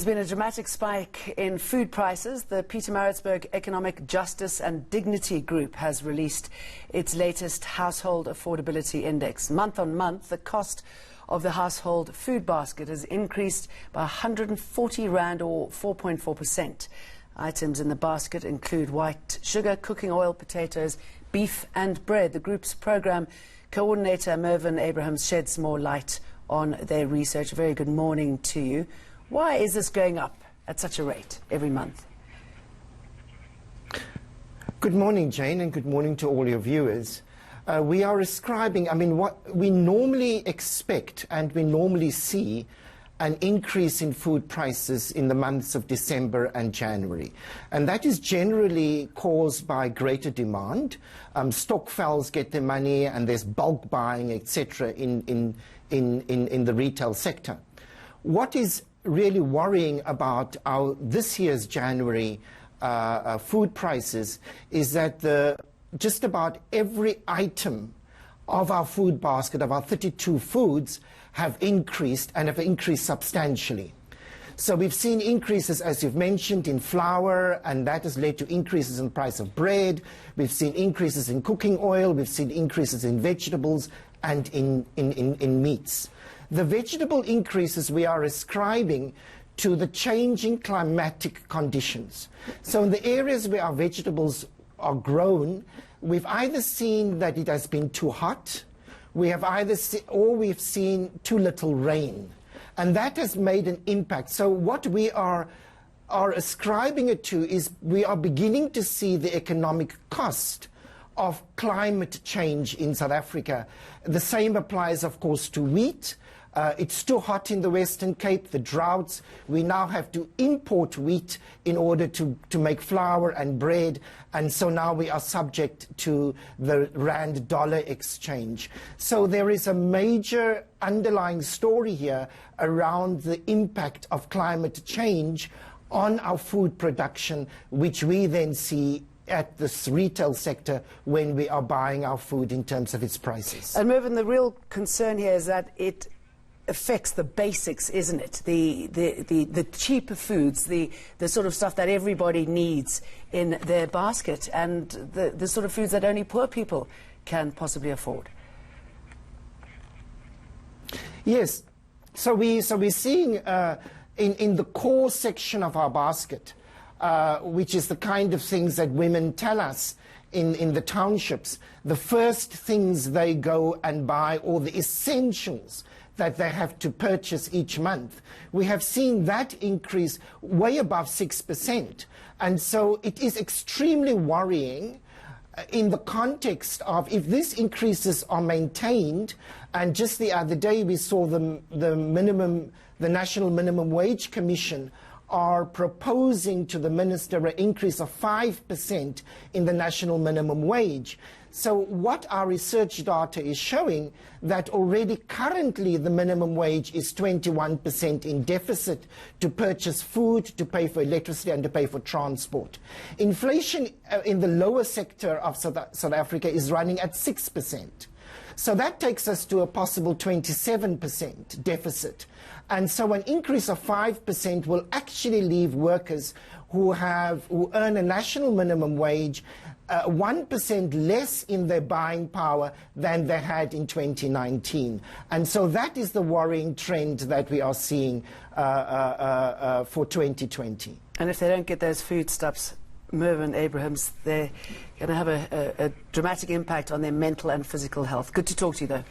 There's been a dramatic spike in food prices. The Pietermaritzburg Economic Justice and Dignity Group has released its latest Household Affordability Index. Month on month, the cost of the household food basket has increased by 140 rand or 4.4%. Items in the basket include white sugar, cooking oil, potatoes, beef and bread. The group's program coordinator, Mervyn Abrahams, sheds more light on their research. A very good morning to you. Why is this going up at such a rate every month? Good morning, Jane, and good morning to all your viewers. We are ascribing, what we normally expect and we normally see an increase in food prices in the months of December and January. And that is generally caused by greater demand. Stockfels get their money and there's bulk buying, etc. in the retail sector. What is really worrying about this year's January food prices is that just about every item of our food basket, of our 32 foods, have increased and have increased substantially. So we've seen increases, as you've mentioned, in flour, and that has led to increases in the price of bread. We've seen increases in cooking oil. We've seen increases in vegetables and in meats. The vegetable increases we are ascribing to the changing climatic conditions. So in the areas where our vegetables are grown, we've either seen that it has been too hot, or we've seen too little rain. And that has made an impact. So what we are ascribing it to is we are beginning to see the economic cost of climate change in South Africa. The same applies, of course, to wheat. It's too hot in the Western Cape, the droughts. We now have to import wheat in order to make flour and bread. And so now we are subject to the rand-dollar exchange. So there is a major underlying story here around the impact of climate change on our food production, which we then see at this retail sector when we are buying our food in terms of its prices. And Mervyn, the real concern here is that it affects the basics, isn't it? The cheaper foods, the sort of stuff that everybody needs in their basket, and the sort of foods that only poor people can possibly afford. Yes. So we're seeing in the core section of our basket, which is the kind of things that women tell us in the townships, the first things they go and buy, or the essentials that they have to purchase each month. We have seen that increase way above 6%. And so it is extremely worrying in the context of if these increases are maintained. And just the other day we saw the National Minimum Wage Commission are proposing to the minister an increase of 5% in the national minimum wage. So what our research data is showing that already currently the minimum wage is 21% in deficit to purchase food, to pay for electricity and to pay for transport. Inflation in the lower sector of South Africa is running at 6%. So that takes us to a possible 27% deficit. And so an increase of 5% will actually leave workers who earn a national minimum wage 1% less in their buying power than they had in 2019. And so that is the worrying trend that we are seeing for 2020. And if they don't get those foodstuffs, Mervyn Abrahams, they're going to have a dramatic impact on their mental and physical health. Good to talk to you, though.